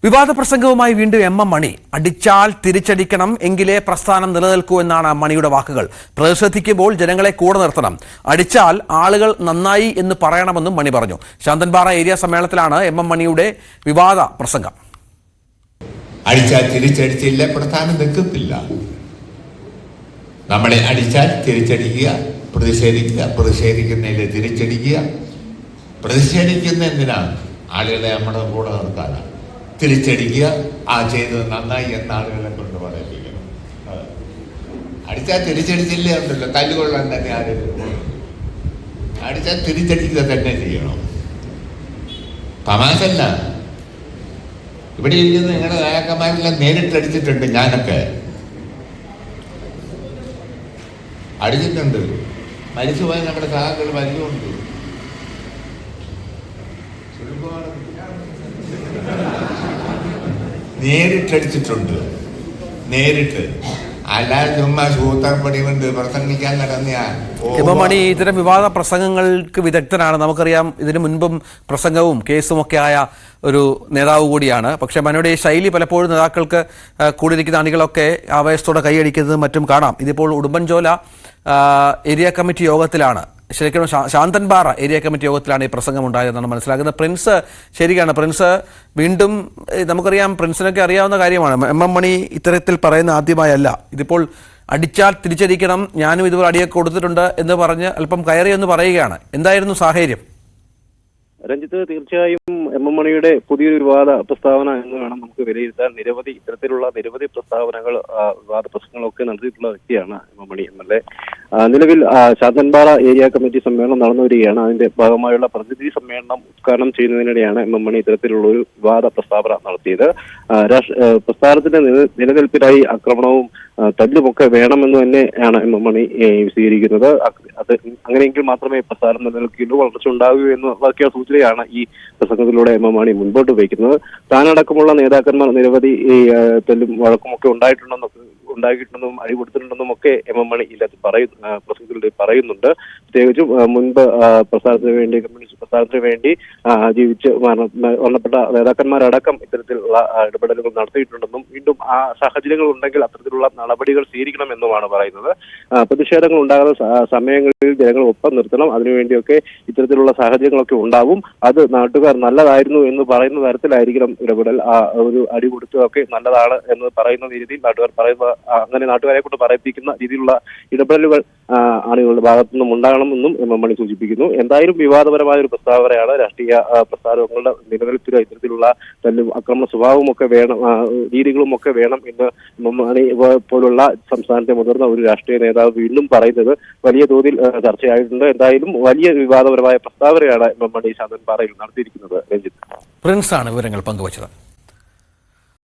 വിവാദ പ്രസംഗവുമായി വീണ്ടും എം മണി. അടിച്ചാൽ തിരിച്ചടിക്കണം, എങ്കിലേ പ്രസ്ഥാനം നിലനിൽക്കൂ എന്നാണ് മണിയുടെ വാക്കുകൾ. പ്രതിഷേധിക്കുമ്പോൾ ജനങ്ങളെ കൂടെ നിർത്തണം, അടിച്ചാൽ ആളുകൾ നന്നായി എന്ന് പറയണമെന്നും മണി പറഞ്ഞു. ശാന്തൻപാറ ഏരിയ സമ്മേളനത്തിലാണ് എം മണിയുടെ വിവാദ പ്രസംഗം. അടിച്ചാൽ തിരിച്ചടിച്ചില്ല, പ്രസ്ഥാനം നിൽക്കത്തില്ല. നമ്മളെ അടിച്ചാൽ തിരിച്ചടിക്കുക, പ്രതിഷേധിക്കുക, പ്രതിഷേധിക്കുന്നതിൽ തിരിച്ചടിക്കുക. പ്രതിഷേധിക്കുന്ന എന്തിനാണ്? ആളുകളെ നമ്മുടെ കൂടെ നിർത്താനാണ്. തിരിച്ചടിക്കുക, ആ ചെയ്തത് നന്നായി എന്ന ആളുകളെ കൊണ്ട് പറയിപ്പിക്കണം. അടിച്ചാൽ തിരിച്ചടിച്ചില്ലേ ഉണ്ടല്ലോ, കല്ലുകൊള്ളാൻ തന്നെ ആരെങ്കിലും അടിച്ചാൽ തിരിച്ചടിക്കുക തന്നെ ചെയ്യണം. തമാശല്ല. ഇവിടെ ഇരിക്കുന്ന നിങ്ങളുടെ നേതാക്കന്മാരെല്ലാം നേരിട്ടടിച്ചിട്ടുണ്ട്. ഞാനൊക്കെ അടിച്ചിട്ടുണ്ട്. മരിച്ചുപോയ നമ്മുടെ സഹാക്കൾ മരിച്ചുകൊണ്ട് നേരിട്ടടിച്ചിട്ടുണ്ട്. നേരിട്ട്, അല്ലാതെ ചുമ്മാ സൂത്രപ്പടി കൊണ്ട് പ്രസംഗിക്കാൻ മണി ഇത്തരം വിവാദ പ്രസംഗങ്ങൾക്ക് വിദഗ്ധനാണ്. നമുക്കറിയാം, ഇതിനു മുൻപും പ്രസംഗവും കേസും ഒക്കെ ആയ ഒരു നേതാവ് കൂടിയാണ്. പക്ഷേ മണിയുടെ ഈ ശൈലി പലപ്പോഴും നേതാക്കൾക്ക് കൂടിയിരിക്കുന്ന അണികളൊക്കെ ആവേശത്തോടെ കൈയടിക്കുന്നതും മറ്റും കാണാം. ഇതിപ്പോൾ ഉടുമ്പൻചോല ഏരിയ കമ്മിറ്റി യോഗത്തിലാണ്, ശരിക്കും ശാന്തൻപാറ ഏരിയ കമ്മിറ്റി യോഗത്തിലാണ് ഈ പ്രസംഗം ഉണ്ടായതെന്നാണ് മനസ്സിലാക്കുന്നത്. പ്രിൻസ്, ശരിയാണ് പ്രിൻസ്, വീണ്ടും നമുക്കറിയാം, പ്രിൻസിനൊക്കെ അറിയാവുന്ന കാര്യമാണ്, എം മണി ഇത്തരത്തിൽ പറയുന്ന ആദ്യമായല്ല. ഇതിപ്പോൾ അടിച്ചാൽ തിരിച്ചടിക്കണം, ഞാനും ഇതുപോലെ അടിയൊക്കെ കൊടുത്തിട്ടുണ്ട് എന്ന് പറഞ്ഞ് അല്പം കയറിയെന്ന് പറയുകയാണ്. എന്തായിരുന്നു സാഹചര്യം? രഞ്ജിത്ത്, തീർച്ചയായും എം മണിയുടെ പുതിയൊരു വിവാദ പ്രസ്താവന എന്ന് വേണം നമുക്ക് വിലയിരുത്താൻ. ഇത്തരത്തിലുള്ള നിരവധി പ്രസ്താവനകൾ, വിവാദ പ്രസംഗങ്ങളൊക്കെ നടത്തിയിട്ടുള്ള വ്യക്തിയാണ് എം മണി MLA. നിലവിൽ ശാന്തൻപാറ ഏരിയ കമ്മിറ്റി സമ്മേളനം നടന്നു വരികയാണ്. അതിന്റെ ഭാഗമായുള്ള പ്രതിനിധി സമ്മേളനം ഉദ്ഘാടനം ചെയ്യുന്നതിനിടെയാണ് എം മണി ഇത്തരത്തിലുള്ള ഒരു വിവാദ പ്രസ്താവന നടത്തിയത്. പ്രസ്ഥാനത്തിന്റെ നിലനിൽപ്പിനായി ആക്രമണവും തല്ലുമൊക്കെ വേണമെന്ന് തന്നെയാണ് എം മണി സ്വീകരിക്കുന്നത്. അത് അങ്ങനെയെങ്കിൽ മാത്രമേ പ്രസ്ഥാനം നിലനിൽക്കുകയുള്ളൂ, വളർച്ച ഉണ്ടാകൂ എന്നൊക്കെയുള്ള സൂചനയാണ് ഈ പ്രസംഗത്തിലൂടെ എം മണി മുൻപോട്ട് വയ്ക്കുന്നത്. താനടക്കമുള്ള നേതാക്കന്മാർ നിരവധി തല്ലും വഴക്കുമൊക്കെ ഉണ്ടായിട്ടുണ്ടെന്നും അടി കൊടുത്തിട്ടുണ്ടെന്നും ഒക്കെ എം മണി പ്രസംഗത്തിലൂടെ പറയുന്നുണ്ട്. പ്രത്യേകിച്ചും മുൻപ് കമ്മ്യൂണിസ്റ്റ് പ്രസ്ഥാനത്തിന് വേണ്ടി ജീവിച്ച് മരണപ്പെട്ട നേതാക്കന്മാരടക്കം ഇത്തരത്തിലുള്ള ഇടപെടലുകൾ നടത്തിയിട്ടുണ്ടെന്നും വീണ്ടും ആ സാഹചര്യങ്ങൾ ഉണ്ടെങ്കിൽ അത്തരത്തിലുള്ള നടപടികൾ സ്വീകരിക്കണമെന്നുമാണ് പറയുന്നത്. പ്രതിഷേധങ്ങൾ ഉണ്ടാകുന്ന സമയങ്ങളിൽ ജനങ്ങൾ ഒപ്പം നിർത്തണം, അതിനുവേണ്ടിയൊക്കെ ഇത്തരത്തിലുള്ള സാഹചര്യങ്ങളൊക്കെ ഉണ്ടാവും. അത് നാട്ടുകാർ നല്ലതായിരുന്നു എന്ന് പറയുന്ന തരത്തിലായിരിക്കണം ഇടപെടൽ. ഒരു അടി കൊടുത്തതൊക്കെ നല്ലതാണ് എന്ന് പറയുന്ന രീതിയിൽ അങ്ങനെ നാട്ടുകാരെ കൊണ്ട് പറയിപ്പിക്കുന്ന രീതിയിലുള്ള ഇടപെടലുകൾ ആളുകളുടെ ഭാഗത്തുനിന്നും ഉണ്ടാകണമെന്നും എം മണി സൂചിപ്പിക്കുന്നു. എന്തായാലും വിവാദപരമായ ഒരു പ്രസ്താവനയാണ്. രാഷ്ട്രീയ പ്രസ്ഥാനങ്ങളുടെ നിലനിൽപ്പിന് ഇത്തരത്തിലുള്ള ആക്രമണ സ്വഭാവവും ഒക്കെ വേണം, രീതികളും ഒക്കെ വേണം എന്ന് എം മണി പോലുള്ള സംസ്ഥാനത്തെ മുതിർന്ന ഒരു രാഷ്ട്രീയ നേതാവ് വീണ്ടും പറയുന്നത് വലിയ തോതിൽ ചർച്ചയായിട്ടുണ്ട്. എന്തായാലും വലിയ വിവാദപരമായ പ്രസ്താവനയാണ് എം മണി ശാന്തൻപാറയിൽ നടത്തിയിരിക്കുന്നത്. രഞ്ജിത്ത്, പ്രിൻസാണ് വിവരങ്ങൾ പങ്കുവച്ചത്.